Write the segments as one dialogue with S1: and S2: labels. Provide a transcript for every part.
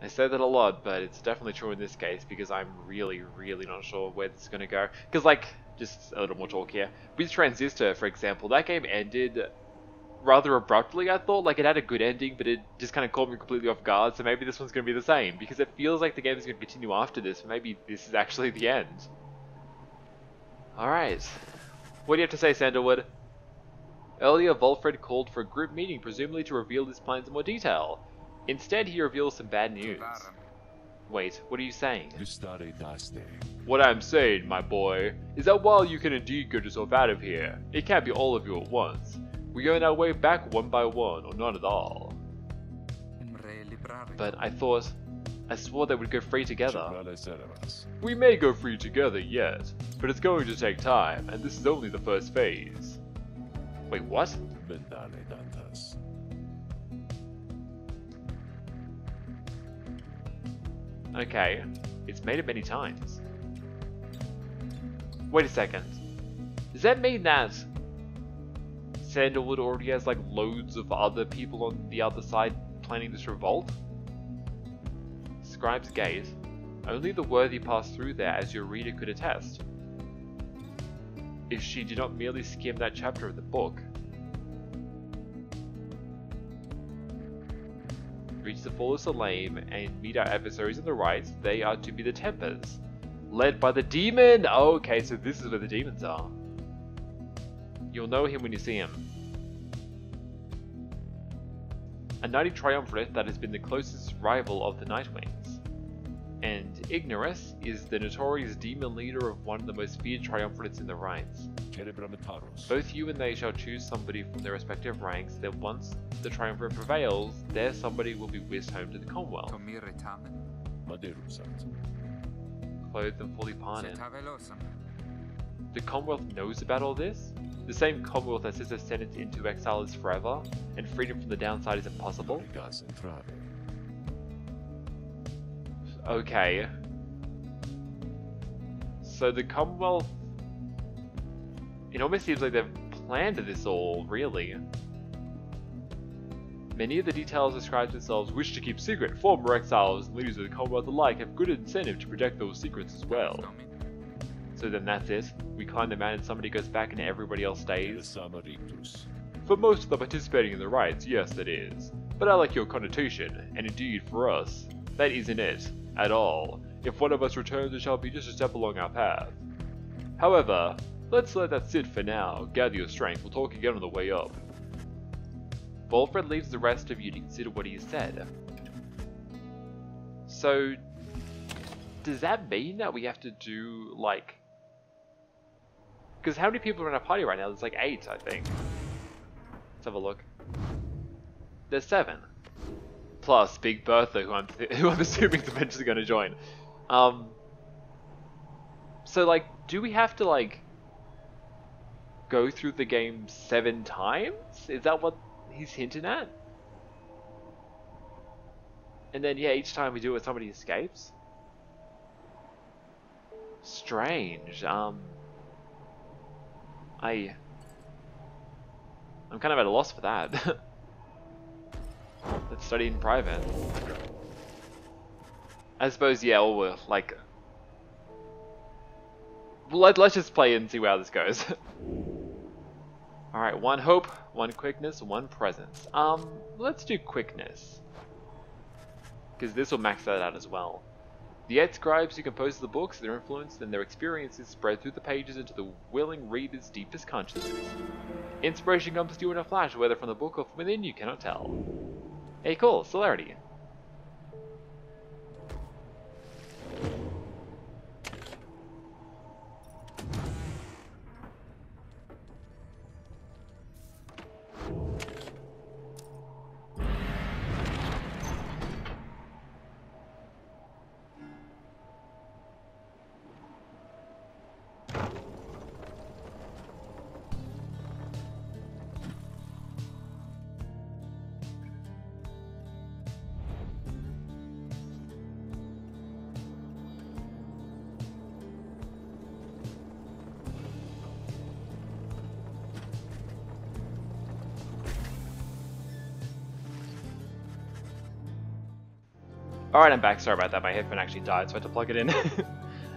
S1: I say that a lot, but it's definitely true in this case because I'm really, really not sure where this is going to go. Because, like, just a little more talk here. With Transistor, for example, that game ended rather abruptly, I thought. Like, it had a good ending, but it just kind of caught me completely off guard, so maybe this one's going to be the same. Because it feels like the game is going to continue after this, but maybe this is actually the end. Alright. What do you have to say, Sandlewood? Earlier, Volfred called for a group meeting, presumably to reveal his plans in more detail. Instead, he reveals some bad news. Wait, what are you saying? What I'm saying, my boy, is that while you can indeed get yourself out of here, it can't be all of you at once. We earn our way back one by one, or not at all. But I swore they would go free together. We may go free together yet, but it's going to take time, and this is only the first phase. Wait, what? Okay, it's made it many times. Wait a second. Does that mean that Sandlewood already has like loads of other people on the other side planning this revolt? Scribes Gate. Only the worthy pass through there, as your reader could attest. If she did not merely skim that chapter of the book. Reach the Fall of Salame and meet our adversaries in the Rites. They are to be the Tempers, led by the demon! Oh, okay, so this is where the demons are. You'll know him when you see him. A knighty triumvirate that has been the closest rival of the Nightwings. And Ignorus is the notorious demon leader of one of the most feared triumvirates in the Rites. Both you and they shall choose somebody from their respective ranks, that once the triumvirate prevails, their somebody will be whisked home to the Commonwealth. Clothed and fully pardoned. The Commonwealth knows about all this? The same Commonwealth that says a sentence into exile is forever, and freedom from the downside is impossible? Okay. So the Commonwealth... It almost seems like they've planned this all, really. Many of the details described themselves wish to keep secret. Former exiles and leaders of the Commonwealth alike have good incentive to protect those secrets as well. So then that's it. We climb the mountain and somebody goes back and everybody else stays. For most of the participating in the Rites, yes that is. But I like your connotation, and indeed for us, that isn't it, at all. If one of us returns, it shall be just a step along our path. However, let's let that sit for now. Gather your strength, we'll talk again on the way up. Volfred leaves the rest of you to consider what he has said. So, does that mean that we have to do, like... Because how many people are in our party right now? There's like 8, I think. Let's have a look. There's 7. Plus Big Bertha, who I'm assuming is eventually going to join. So, like, do we have to, like, go through the game 7 times? Is that what he's hinting at? And then, yeah, each time we do it, somebody escapes? Strange. I'm kind of at a loss for that. Let's study in private. I suppose, yeah, or like... Let's just play and see how this goes. Alright, 1 hope, 1 quickness, 1 presence. Let's do quickness. Because this will max that out as well. The 8 scribes who compose the books, their influence and their experiences spread through the pages into the willing reader's deepest consciousness. Inspiration comes to you in a flash, whether from the book or from within, you cannot tell. Hey, cool, celerity. Alright, I'm back. Sorry about that. My headphone actually died, so I had to plug it in.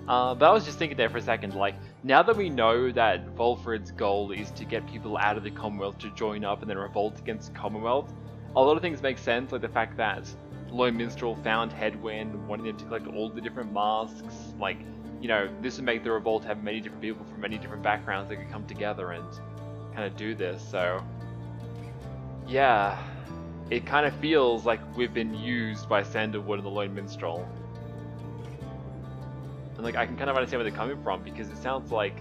S1: But I was just thinking there for a second, like, now that we know that Volfred's goal is to get people out of the Commonwealth to join up and then revolt against the Commonwealth, a lot of things make sense, like the fact that Lone Minstrel found Headwind, wanting them to collect all the different masks, like, you know, this would make the revolt have many different people from many different backgrounds that could come together and kind of do this, so... yeah... it kind of feels like we've been used by Sandlewood and the Lone Minstrel. And like, I can kind of understand where they're coming from, because it sounds like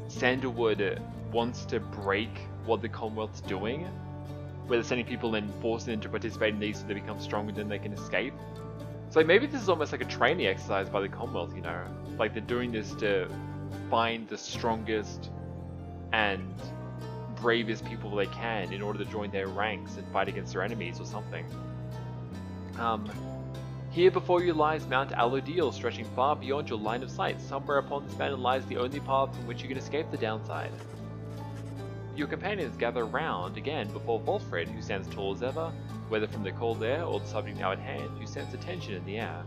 S1: Sandlewood wants to break what the Commonwealth's doing, where they're sending people and forcing them to participate in these so they become stronger than they can escape. So like, maybe this is almost like a training exercise by the Commonwealth, you know? Like, they're doing this to find the strongest and bravest people they can in order to join their ranks and fight against their enemies or something. Here before you lies Mount Alodiel, stretching far beyond your line of sight. Somewhere upon this mountain lies the only path from which you can escape the downside. Your companions gather round again before Volfred, who stands tall as ever, whether from the cold air or the subject now at hand. You sense a tension in the air.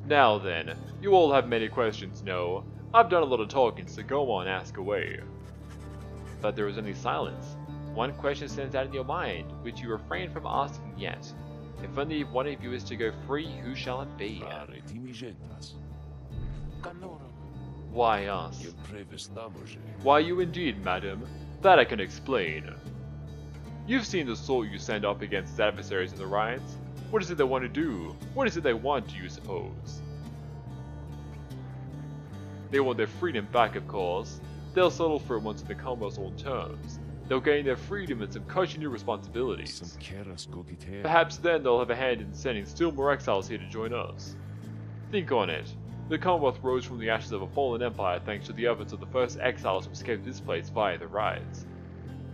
S1: Now then, you all have many questions, no? I've done a lot of talking, so go on, ask away. But there is only silence. One question stands out in your mind, which you refrain from asking yet. If only one of you is to go free, who shall it be? Why us? Why you indeed, madam? That I can explain. You've seen the sort you send up against adversaries in the Rites. What is it they want to do? What is it they want, do you suppose? They want their freedom back, of course. They'll settle for it once in the Commonwealth's own terms. They'll gain their freedom and some cushiony responsibilities. Perhaps then they'll have a hand in sending still more exiles here to join us. Think on it. The Commonwealth rose from the ashes of a fallen empire thanks to the efforts of the first exiles to escape this place via the Rites.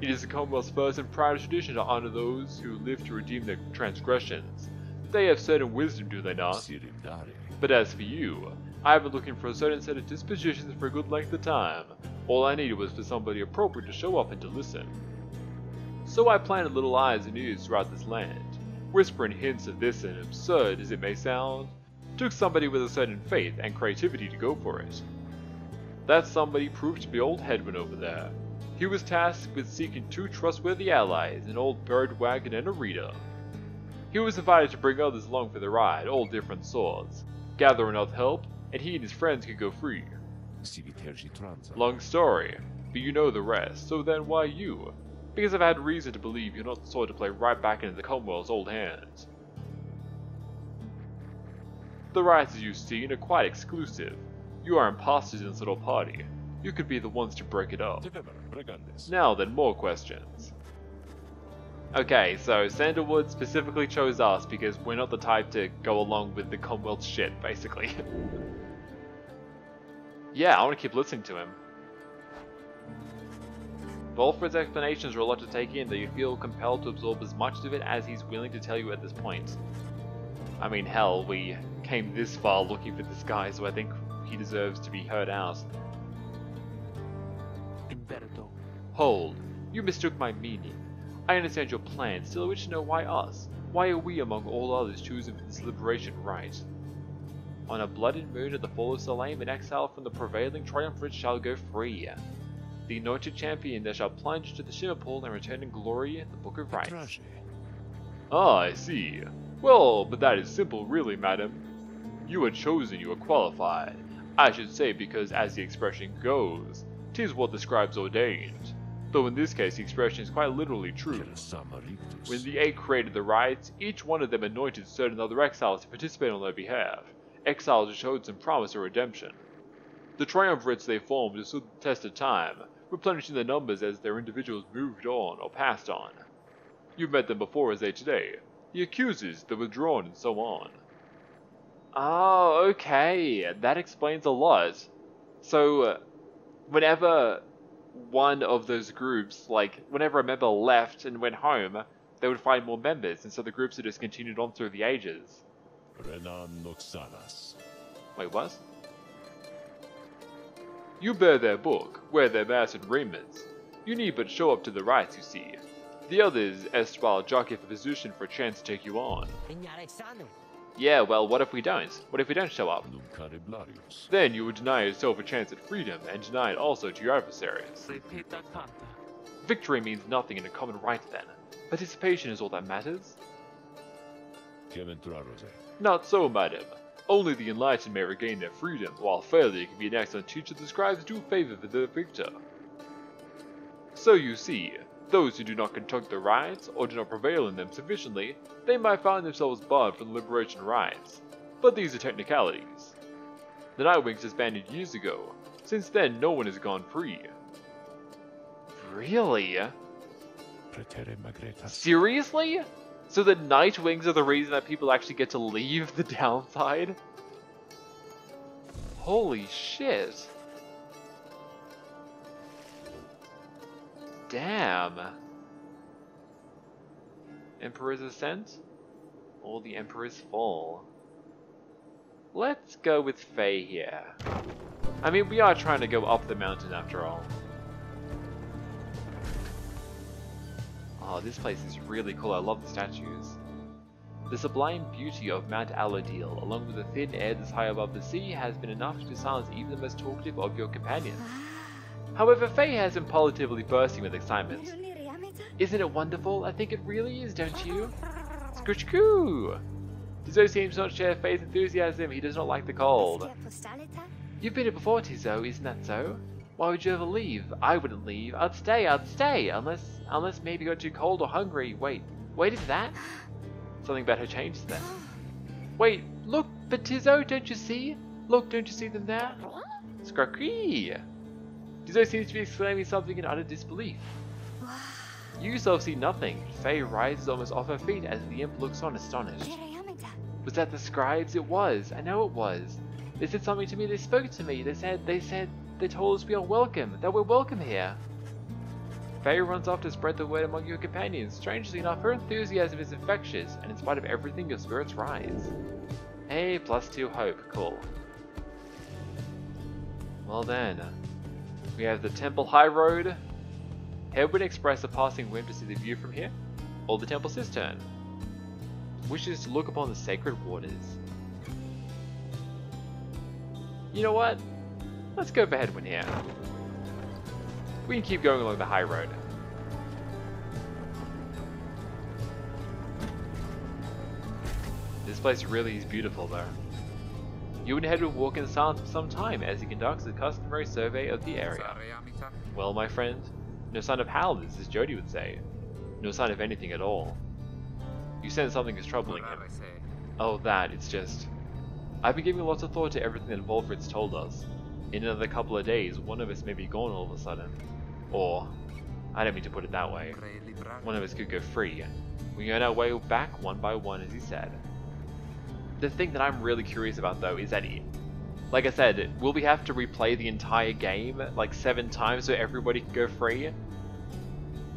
S1: It is the Commonwealth's first and proudest tradition to honor those who live to redeem their transgressions. They have certain wisdom, do they not? But as for you, I have been looking for a certain set of dispositions for a good length of time. All I needed was for somebody appropriate to show up and to listen. So I planted little eyes and ears throughout this land, whispering hints of this, and absurd as it may sound, took somebody with a certain faith and creativity to go for it. That somebody proved to be old Headwind over there. He was tasked with seeking two trustworthy allies, an old bird wagon and a reader. He was invited to bring others along for the ride, all different sorts, gather enough help, and he and his friends could go free. Long story, but you know the rest, so then why you? Because I've had reason to believe you're not the sort to play right back into the Commonwealth's old hands. The Rites, as you've seen, are quite exclusive. You are imposters in this little party. You could be the ones to break it up. Now then, more questions. Okay, so Sandlewood specifically chose us because we're not the type to go along with the Commonwealth shit, basically. Yeah, I want to keep listening to him. Volfred's explanations are a lot to take in, that you feel compelled to absorb as much of it as he's willing to tell you at this point. I mean, hell, we came this far looking for this guy, so I think he deserves to be heard out. Hold, you mistook my meaning. I understand your plan, still I wish to know why us? Why are we among all others chosen for this liberation rite? On a blooded moon at the fall of Salem, an exile from the prevailing triumvirate shall go free. The anointed champion there shall plunge to the shimmer pool and return in glory the Book of Rites. Ah, I see. Well, but that is simple really, madam. You are chosen, you are qualified. I should say because, as the expression goes, 'tis what the Scribes ordained. Though in this case the expression is quite literally true. When the Eight created the Rites, each one of them anointed certain other exiles to participate on their behalf. Exiles who showed some promise of redemption. The triumvirates they formed stood the test of time, replenishing their numbers as their individuals moved on or passed on. You've met them before as they today. The accusers, the withdrawn, and so on. Oh, okay. That explains a lot. So, whenever one of those groups, like, whenever a member left and went home, they would find more members, and so the groups had just continued on through the ages. Wait, what? You bear their book, wear their mass and raiments. You need but show up to the Rites, you see. The others asked while jockey for position for a chance to take you on. Yeah, well, what if we don't? What if we don't show up? Then you would deny yourself a chance at freedom, and deny it also to your adversaries. Victory means nothing in a common right then. Participation is all that matters. Not so, madam. Only the enlightened may regain their freedom, while failure can be an excellent teacher the scribes do favor for the victor. So you see, those who do not conduct the rites, or do not prevail in them sufficiently, they might find themselves barred from the liberation rites. But these are technicalities. The Nightwings disbanded years ago. Since then, no one has gone free. Really? Seriously? So the Nightwings are the reason that people actually get to leave the downside? Holy shit. Damn. Emperor's Ascent? Or the Emperor's Fall? Let's go with Faye here. I mean, we are trying to go up the mountain after all. Oh, this place is really cool. I love the statues. The sublime beauty of Mount Alodiel, along with the thin air this high above the sea, has been enough to silence even the most talkative of your companions. However, Faye has been positively bursting with excitement. Isn't it wonderful? I think it really is, don't you? Scoochcoo! Tizzo seems to not share Faye's enthusiasm. He does not like the cold. You've been here before, Tizzo, isn't that so? Why would you ever leave? I wouldn't leave. I'd stay. Unless maybe you got too cold or hungry. Wait, is that? Something about her changed then. Wait, look, but Tizzo, don't you see? Look, don't you see them there? Scracky! Tizzo seems to be exclaiming something in utter disbelief. You yourself see nothing. Faye rises almost off her feet as the imp looks on astonished. Was that the Scribes? It was. I know it was. They said something to me. They spoke to me. They told us we are welcome. That we're welcome here. Faye runs off to spread the word among your companions. Strangely enough, her enthusiasm is infectious, and in spite of everything, your spirits rise. Hey, +2 hope. Cool. Well then, we have the Temple High Road. Headwind express a passing whim to see the view from here, or the Temple Cistern. Wishes to look upon the sacred waters. You know what? Let's go for Headwind here. We can keep going along the high road. This place really is beautiful though. You and Headwind walk in silence for some time as he conducts a customary survey of the area. Well, my friend, no sign of howlers, as Jody would say. No sign of anything at all. You sense something is troubling him. Oh, it's just... I've been giving lots of thought to everything that Volfred's told us. In another couple of days, one of us may be gone all of a sudden. Or, I don't mean to put it that way, one of us could go free. We earn our way back one by one, as he said. The thing that I'm really curious about though is that, like I said, will we have to replay the entire game like 7 times so everybody can go free?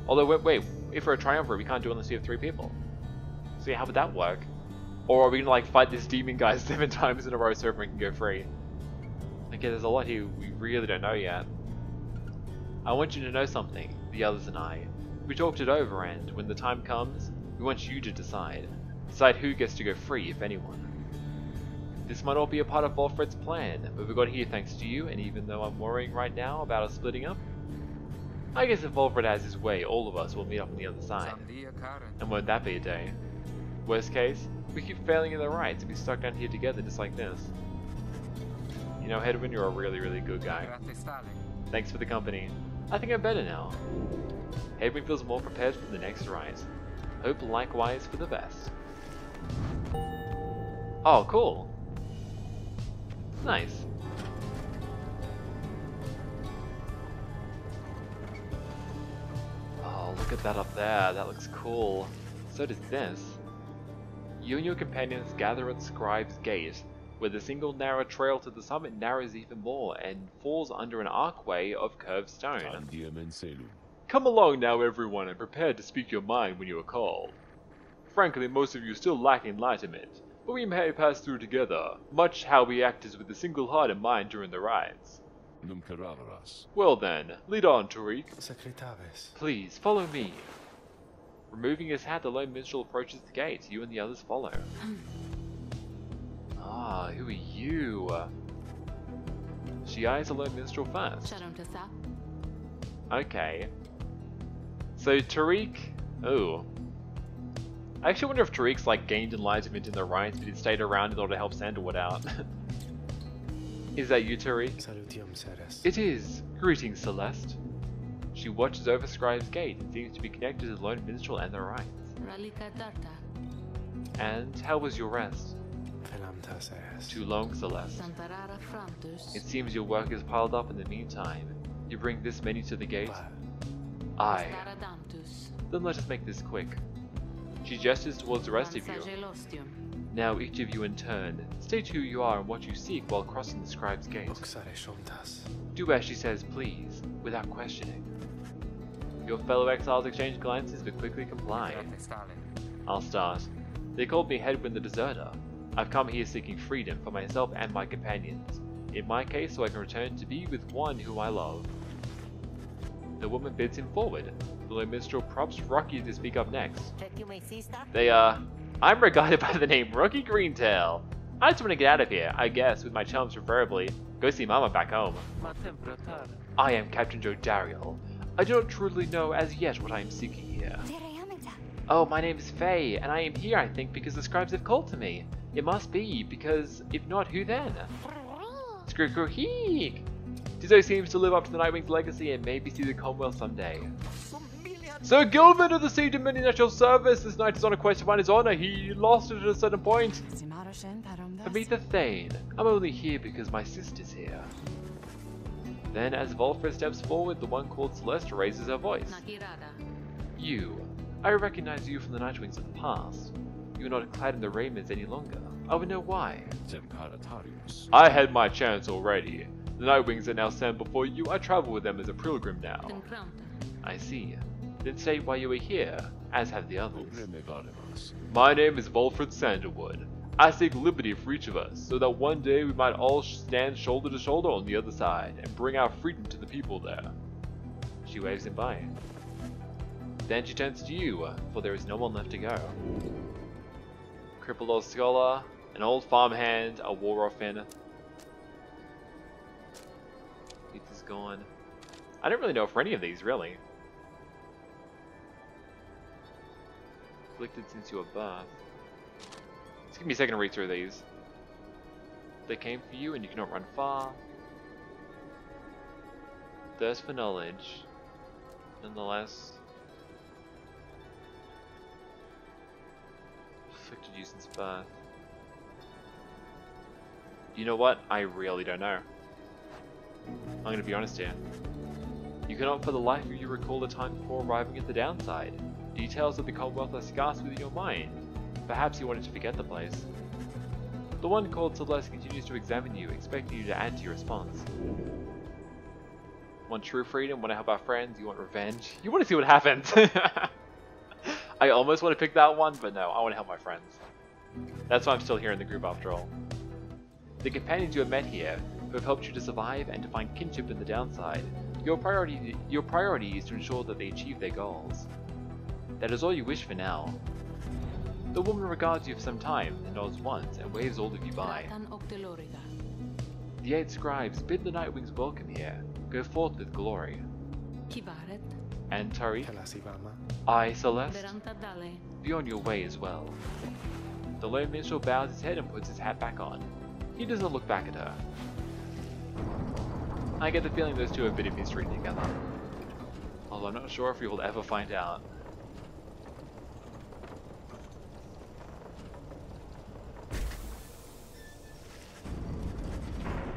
S1: Although, wait, if we're a triumvirate, we can't do it unless we have 3 people. So yeah, how would that work? Or are we gonna like fight this demon guy 7 times in a row so everyone can go free? Okay, there's a lot here we really don't know yet. I want you to know something, the others and I. We talked it over, and when the time comes, we want you to decide. Decide who gets to go free, if anyone. This might all be a part of Volfred's plan, but we got here thanks to you, and even though I'm worrying right now about us splitting up, I guess if Volfred has his way, all of us will meet up on the other side. And won't that be a day? Worst case, we keep failing in the rites and be stuck down here together just like this. You know, Hedwin, you're a really, really good guy. Thanks for the company. I think I'm better now. Hedwin feels more prepared for the next rite. Hope likewise for the best. Oh, cool. Nice. Oh, look at that up there. That looks cool. So does this. You and your companions gather at Scribes' Gate, where the single narrow trail to the summit narrows even more and falls under an archway of curved stone. Come along now, everyone, and prepare to speak your mind when you are called. Frankly, most of you still lack enlightenment, but we may pass through together, much how we act is with a single heart in mind during the rites. Well then, lead on, Tariq. Please, follow me. Removing his hat, the lone minstrel approaches the gate. You and the others follow. Ah, who are you? She eyes the lone minstrel first. Okay. So Tariq... Oh. I actually wonder if Tariq's like gained enlightenment in the rites, but he stayed around in order to help Sandlewood out. Is that you, Tariq? It is. Greetings, Celeste. She watches over Scribes' gate and seems to be connected to the lone minstrel and the rites. And how was your rest? Too long, Celeste. It seems your work is piled up in the meantime. You bring this many to the gate? Aye. Then let us make this quick. She gestures towards the rest of you. Now each of you in turn, state who you are and what you seek while crossing the Scribe's gate. Do as she says, please, without questioning. Your fellow exiles exchange glances but quickly comply. I'll start. They called me Headwind the Deserter. I've come here seeking freedom for myself and my companions. In my case, so I can return to be with one whom I love. The woman bids him forward. The lone minstrel prompts Rocky to speak up next. I'm regarded by the name Rocky Greentail. I just want to get out of here, I guess, with my chums preferably. Go see Mama back home. I am Captain Joe Dariel. I do not truly know as yet what I am seeking here. Oh, my name is Faye, and I am here, I think, because the Scribes have called to me. It must be, because if not, who then? Skrukuheek! Tizo seems to live up to the Nightwing's legacy and maybe see the Commonwealth someday. Sir Gilman of the Sea Dominion National Service, this knight is on a quest to find his honor. He lost it at a certain point. Amitha Thane, I'm only here because my sister's here. Then, as Volfra steps forward, the one called Celeste raises her voice. You. I recognize you from the Nightwings of the past. You are not clad in the raiments any longer. I would know why. I had my chance already. The Nightwings are now sent before you. I travel with them as a pilgrim now. I see. Then state why you are here, as have the others. My name is Volfred Sandlewood. I seek liberty for each of us, so that one day we might all stand shoulder to shoulder on the other side, and bring our freedom to the people there. She waves him by. Then she turns to you, for there is no one left to go. Crippled old scholar, an old farmhand, a war orphan. Youth is gone. I don't really know for any of these, really. Afflicted since your birth. Just give me a second to read through these. They came for you and you cannot run far. Thirst for knowledge. Nonetheless. Afflicted you since birth. You know what? I really don't know. I'm going to be honest here. You cannot for the life of you recall the time before arriving at the downside. Details of the Commonwealth are scarce within your mind. Perhaps you wanted to forget the place. The one called Celeste continues to examine you, expecting you to add to your response. Want true freedom? Want to help our friends? You want revenge? You want to see what happens? I almost want to pick that one, but no, I want to help my friends. That's why I'm still here in the group after all. The companions you have met here, who have helped you to survive and to find kinship in the downside, your priority is to ensure that they achieve their goals. That is all you wish for now. The woman regards you for some time, and nods once, and waves all of you by. The 8 scribes bid the Nightwings welcome here. Go forth with glory. And Tariq, I, Celeste, be on your way as well. The lone minstrel bows his head and puts his hat back on. He does not look back at her. I get the feeling those two have a bit of history together. Although I'm not sure if we will ever find out.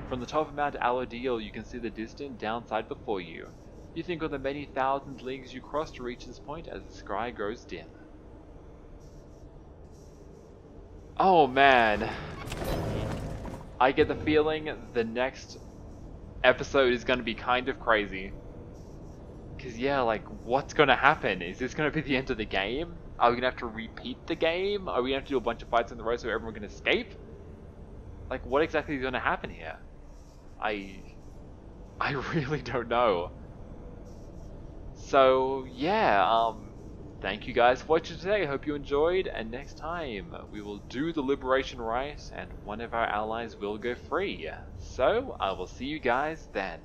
S1: From the top of Mount Alodiel, you can see the distant downside before you. You think of the many thousand leagues you cross to reach this point as the sky grows dim. Oh man. I get the feeling the next episode is going to be kind of crazy. Because yeah, like, what's going to happen? Is this going to be the end of the game? Are we going to have to repeat the game? Are we going to have to do a bunch of fights in the row so everyone can escape? Like, what exactly is going to happen here? I really don't know. So, yeah, thank you guys for watching today. I hope you enjoyed, and next time we will do the liberation rite and one of our allies will go free. So I will see you guys then.